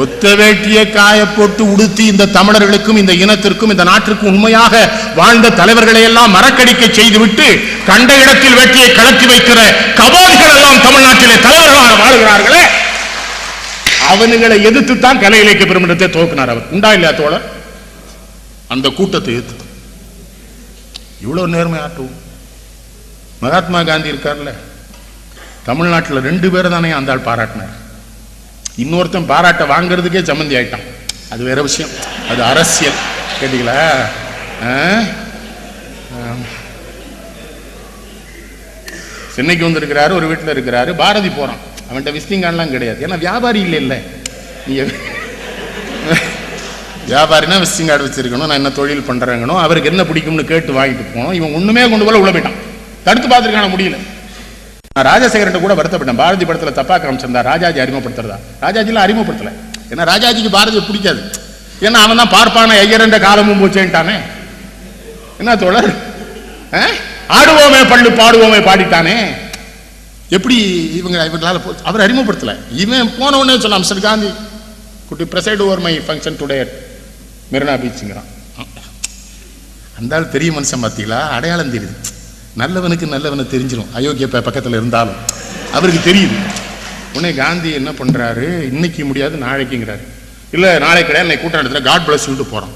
Speaker 1: ஒத்த வேட்டிய காய போட்டு உடுத்தி இந்த தமிழர்களுக்கும் இந்த இனத்திற்கும் இந்த நாட்டிற்கும் உண்மையாக வாழ்ந்த தலைவர்களை எல்லாம் மறக்கடிக்க செய்துவிட்டு கண்ட இடத்தில் வேட்டியை கலட்டி வைக்கிற கபாலிகள் எல்லாம் தமிழ்நாட்டிலே தலைவர்களாக வாழ்கிறார்களே, அவனுங்களை எதிர்த்துத்தான் கலை இலக்கிய பெருமன்றத்தை துவக்கினார். அவர் உண்டா இல்லையா தோழர்? அந்த கூட்டத்தை எதிர்த்து இவ்வளவு நேர்மை ஆட்டுவோம். மகாத்மா காந்தி இருக்கார்ல, தமிழ்நாட்டில் 2 பேர் தானே அந்த ஆள் பாராட்டினார். இன்னொருத்தன் பாராட்ட வாங்கிறதுக்கே சம்மந்தி ஆயிட்டான். அது வேற விஷயம், அது அரசியல். கேட்டீங்களா? சென்னைக்கு வந்து இருக்கிறாரு, ஒரு வீட்டில் இருக்கிறாரு. பாரதி போறான், அவன்கிட்ட விசிட்டிங் கார்டெலாம் கிடையாது. ஏன்னா வியாபாரி இல்லை. நீ வியாபாரினா விசிட்டிங் கார்டு வச்சிருக்கணும், நான் என்ன தொழில் பண்றேங்கணும், அவருக்கு என்ன பிடிக்கும்னு கேட்டு வாங்கிட்டு போகணும். இவன் ஒண்ணுமே கொண்டு போல உள்ள போயிட்டான். தடுத்து பார்த்துருக்கான முடியல. நான் ராஜசேகரன் கூட வருத்தப்பட்டேன். பாரதி படத்துல தப்பா காமிச்சிருந்தா ராஜாஜி அறிமுகப்படுத்துறதா. ராஜாஜிலாம் அறிமுகப்படுத்தல. ஏன்னா ராஜாஜிக்கு பாரதி பிடிக்காது. ஏன்னா அவன் தான் பார்ப்பான ஐயரண்ட காலமும் போச்சேன்ட்டானே. என்ன தோழர், ஆடுவோமே பள்ளு பாடுவோமே பாடிட்டானே. எப்படி இவங்களால அவர் அறிமுகப்படுத்தல. இவன் போன உடனே சொன்னான், mister Gandhi could you preside over my function today at Marina பீச்சுங்கிறான். அந்த ஆள் பெரிய மனுஷன் பார்த்தீங்களா, அடையாளம் தெரியுது. நல்லவனுக்கு நல்லவனை தெரிஞ்சிடும், அயோக்கிய பக்கத்தில் இருந்தாலும் அவருக்கு தெரியுது. உடனே காந்தி என்ன பண்றாரு, இன்னைக்கு முடியாது நாளைக்குங்கிறாரு. இல்லை நாளைக்கு கிடையாது, இன்னைக்கு கூட்டம் நடத்துல காட் பிளஸ் யூ போறான்.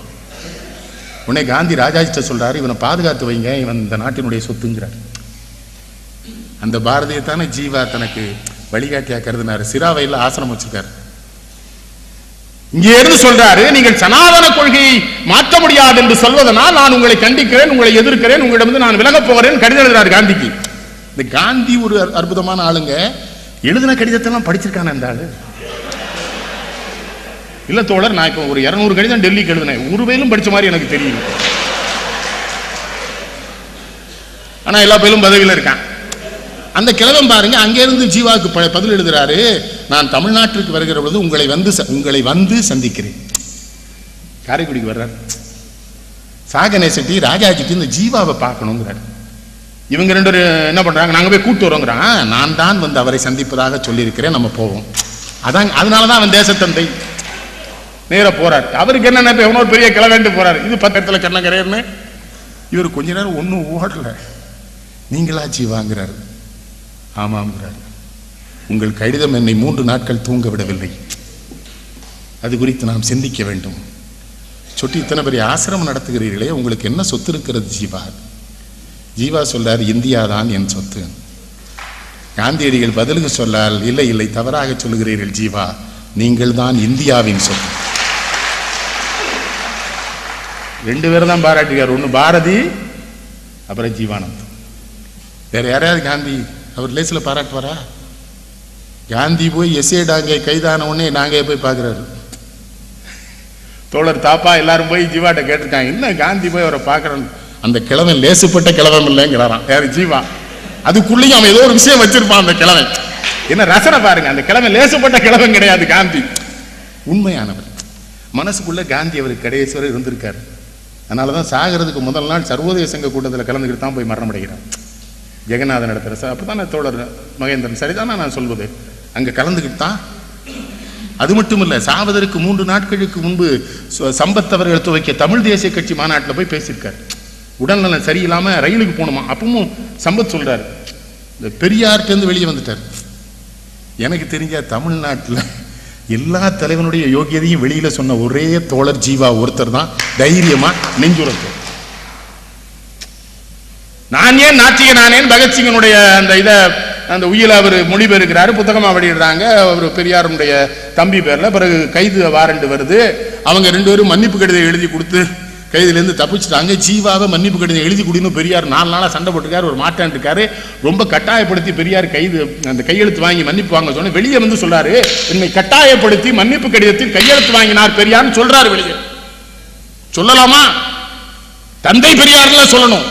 Speaker 1: உடனே காந்தி ராஜாஜிட்ட சொல்றாரு, இவனை பாதுகாத்து வைங்க, இவன் இந்த நாட்டினுடைய சொத்துங்கிறார். அந்த பாரதியை தானே ஜீவா தனக்கு வழிகாட்டியா கருதினாரு. சிராவையில் ஆசனம் வச்சிருக்காரு. இங்கே இருந்து சொல்றாரு, நீங்கள் சனாதன கொள்கையை மாற்ற முடியாது என்று சொல்வதனால் நான் உங்களை கண்டிக்கிறேன், உங்களை எதிர்க்கிறேன், உங்களிடம் நான் விலகப் போகிறேன் கடிதம் எழுதுறாரு காந்திக்கு. இந்த காந்தி ஒரு அற்புதமான ஆளுங்க. எழுதின கடிதத்தெல்லாம் படிச்சிருக்கான அந்த ஆளு. இல்ல தோழர், நான் இப்போ ஒரு 200 கடிதம் டெல்லிக்கு எழுதினேன், ஒரு பேரும் படிச்ச மாதிரி எனக்கு தெரியும். ஆனா எல்லா பேரும் பதவியில் இருக்கான். அந்த கிழவன் பாருங்க, அங்கிருந்து ஜீவாவுக்கு பதில் எழுதுறாரு, நான் தமிழ்நாட்டிற்கு வருகிற பொழுது உங்களை வந்து சந்திக்கிறேன். காரைக்குடிக்கு வர்றாரு. சாகணேசட்டி ராஜாஜிக்கு இந்த ஜீவாவை பார்க்கணுங்கிறாரு. இவங்க 2 பேரும் என்ன பண்றாங்க, நாங்க போய் கூட்டு வரோங்கிறான். நான் தான் வந்து அவரை சந்திப்பதாக சொல்லியிருக்கிறேன், நம்ம போவோம். அதான் அதனாலதான் அவன் தேசத்தந்தை நேர போறாரு. அவருக்கு என்ன நினைப்பு, எவனோ பெரிய கிளவேண்டு போறாரு. இது 10 இடத்துல கண்ணகரேன்னு. இவர் கொஞ்ச நேரம் ஒன்னும் ஓடல. நீங்களா ஜீவாங்கிறாரு. ஆமாங்கிறார். உங்கள் கடிதம் என்னை 3 நாட்கள் தூங்க விடவில்லை, அது குறித்து நாம் சிந்திக்க வேண்டும். சொட்டி இத்தனை பெரிய ஆசிரமம் நடத்துகிறீர்களே, உங்களுக்கு என்ன சொத்து இருக்கிறது ஜீவா? ஜீவா சொல்றார், இந்தியா தான் என் சொத்து. காந்தியடிகள் பதிலுக்கு சொல்லால், இல்லை இல்லை தவறாக சொல்லுகிறீர்கள் ஜீவா, நீங்கள் தான் இந்தியாவின் சொத்து. 2 பேரும் தான் பாராட்டுகிறார். ஒன்று பாரதி, அப்புறம் ஜீவானந்த். வேற யாரையாவது காந்தி அவர் லேசில் பாராட்டுவாரா? காந்தி போய் எஸ்ஏ டாங்கே கைதான உடனே நாங்க போய் பார்க்குறாரு. தோழர் தாப்பா எல்லாரும் போய் ஜீவாட்ட கேட்டிருக்காங்க, என்ன காந்தி போய் அவரை பார்க்கறேன். அந்த கிழவன் லேசுப்பட்ட கிழவன் இல்லைங்கிறாராம் யாரு, ஜீவா. அதுக்குள்ளேயும் அவன் ஏதோ ஒரு விஷயம் வச்சிருப்பான் அந்த கிழவன். என்ன ரசனை பாருங்க, அந்த கிழவன் லேசுப்பட்ட கிழவன் கிடையாது, காந்தி உண்மையானவர். மனசுக்குள்ள காந்தி அவருக்கு கடைசிவரை இருந்திருக்காரு. அதனாலதான் சாகிறதுக்கு முதல் நாள் சர்வோதய சங்க கூட்டத்தில் கலந்துக்கிட்டு தான் போய் மரணம் அடைகிறார். ஜெகநாதன் இடத்துல சார் அப்பதானே தோழர் மகேந்திரன், சரிதானா நான் சொல்வது, அங்க கலந்துக்கிட்டு தான். அது மட்டும் இல்ல, சாவதற்கு 3 நாட்களுக்கு முன்பு சம்பத் அவர்கள் துவக்கிய தமிழ் தேசிய கட்சி மாநாட்டில் போய் பேசியிருக்காரு. உடல்நலம் சரியில்லாம ரயிலுக்கு போகணுமா. அப்பவும் சம்பத் சொல்றாரு, இந்த பெரியார்கிட்ட வெளியே வந்துட்டார். எனக்கு தெரிஞ்ச தமிழ்நாட்டில் எல்லா தலைவனுடைய யோகியதையும் வெளியில சொன்ன ஒரே தோழர் ஜீவா ஒருத்தர் தான் தைரியமா நெஞ்சுரத்து. நான் ஏன் நாட்டிய நானேன் பகத்சிங்கனுடைய அந்த இதை அந்த உயில அவர் மொழிபெயர்க்கிறாரு, புத்தகமா வெளியிடுறாங்க. அவர் பெரியாருடைய தம்பி பேர்ல. பிறகு கைது வாரண்ட் வருது. அவங்க 2 பேரும் மன்னிப்பு கடிதம் எழுதி கொடுத்து கைதிலேருந்து தப்பிச்சுட்டாங்க. ஜீவாவை மன்னிப்பு கடிதம் எழுதி கொடுன்னு பெரியார் 4 நாளா சண்டை போட்டுருக்காரு. ஒரு மாட்டான் இருக்காரு, ரொம்ப கட்டாயப்படுத்தி பெரியார் அந்த கையெழுத்து வாங்கி மன்னிப்பு வாங்க சொன்ன. வெளியே வந்து சொல்றாரு, என்னை கட்டாயப்படுத்தி மன்னிப்பு கடிதத்தில் கையெழுத்து வாங்கினார் பெரியார்னு சொல்றாரு. வெளியே சொல்லலாமா? தந்தை பெரியார்ல சொல்லணும்.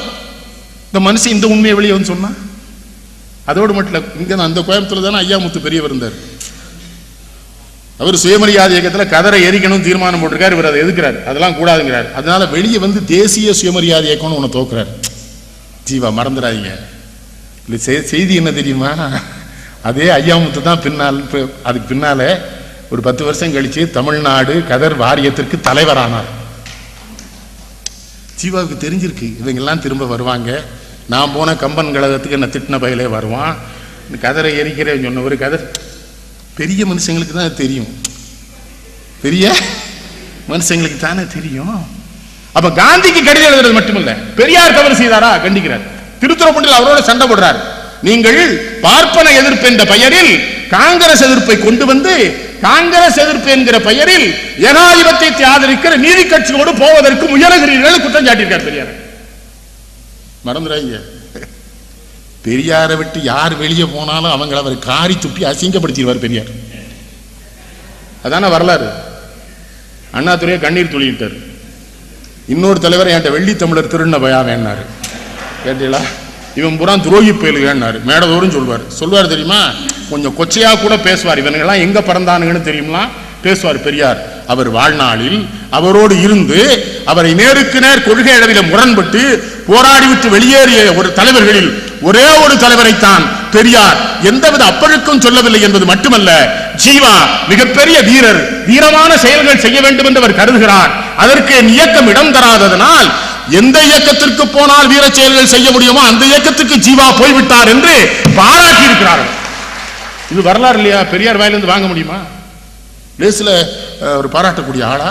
Speaker 1: இந்த மனுஷன் இந்த உண்மையை வெளியே வந்து சொன்னா, அதோடு மட்டும் இல்ல, இங்க அந்த கோயம்புத்தூர்ல தானே ஐயாமுத்து பெரியவர் இருந்தார். அவர் சுயமரியாதை இயக்கத்தில் கதரை எரிக்கணும் தீர்மானம் போட்டிருக்காரு. இவர் அதை எதுக்குறாரு, அதெல்லாம் கூடாதுங்கிறார். அதனால வெளியே வந்து தேசிய சுயமரியாதை இயக்கம்னு ஒன்று தோக்குறாரு. ஜீவா மறந்துடாதீங்க. இல்லை செய்தி என்ன தெரியுமா, அதே ஐயாமுத்து தான் பின்னால், அதுக்கு பின்னால ஒரு 10 வருஷம் கழிச்சு தமிழ்நாடு கதர் வாரியத்திற்கு தலைவரானார். ஜீவாவுக்கு தெரிஞ்சிருக்கு இவங்க எல்லாம் திரும்ப வருவாங்க, நான் போன கம்பன் கழகத்துக்கு என்ன திட்டின பயிலே வருவான், இந்த கதரை எரிக்கிறேன்னு சொன்ன ஒரு கதர் பெரிய மனுஷங்களுக்கு தான் தெரியும், பெரிய மனுஷங்களுக்கு தானே தெரியும். அப்ப காந்திக்கு கடிதம் எழுதுறது மட்டுமல்ல, பெரியார் தவறு செய்தாரா கண்டிக்கிறார். திருத்துறைப்பூண்டில் அவரோட சண்டை போடுறார். நீங்கள் பார்ப்பன எதிர்ப்பு என்ற பெயரில் காங்கிரஸ் எதிர்ப்பை கொண்டு வந்து காங்கிரஸ் எதிர்ப்பு என்கிற பெயரில் ஏகாதிபத்தியத்தை ஆதரிக்கிற நீதி கட்சியோடு போவதற்கு முயலுகிறீர்கள் குற்றம் சாட்டியிருக்கார் பெரியார். மறந்துடாங்க, பெரியாரை விட்டு யார் வெளியே போனாலும் அவங்களை அவர் காரி துப்பி அசிங்கப்படுத்திடுவார் பெரியார். அதான வரலாறு. அண்ணாதுரையை கண்ணீர் துளியிட்டார். இன்னொரு தலைவர் என்கிட்ட வெள்ளி தமிழர் திருண்ண பயா வேணாரு. கேட்டீங்களா? இவன் புறான் துரோகி பயலுகன்னாரு. மேடதோறும் சொல்வார் தெரியுமா? கொஞ்சம் கொச்சையா கூட பேசுவார். இவனுங்கெல்லாம் எங்க பிறந்தானுங்கன்னு தெரியுமா பேசுவார் பெரியார். அவர் வாழ்நாளில் அவரோடு இருந்து அவரை நேருக்கு நேர் கொள்கை அளவில் முரண்பட்டு போராடிவிட்டு வெளியேறிய ஒரு தலைவர்களில் ஒரே ஒரு தலைவரைத்தான் பெரியார் எந்தவித அப்பழுக்கும் சொல்லவில்லை என்பது மட்டுமல்ல, ஜீவா மிகப்பெரிய வீரர், வீரமான செயல்கள் செய்ய வேண்டும் என்று அவர் கருதுகிறார். அதற்கு என் இயக்கம் இடம் தராததனால் எந்த இயக்கத்திற்கு போனால் வீர செயல்கள் செய்ய முடியுமோ அந்த இயக்கத்துக்கு ஜீவா போய்விட்டார் என்று பாராட்டி இருக்கிறார்கள். இது வரலாறு இல்லையா? பெரியார் வாயிலிருந்து வாங்க முடியுமா? லேசில் ஒரு பாராட்டக்கூடிய ஆளா?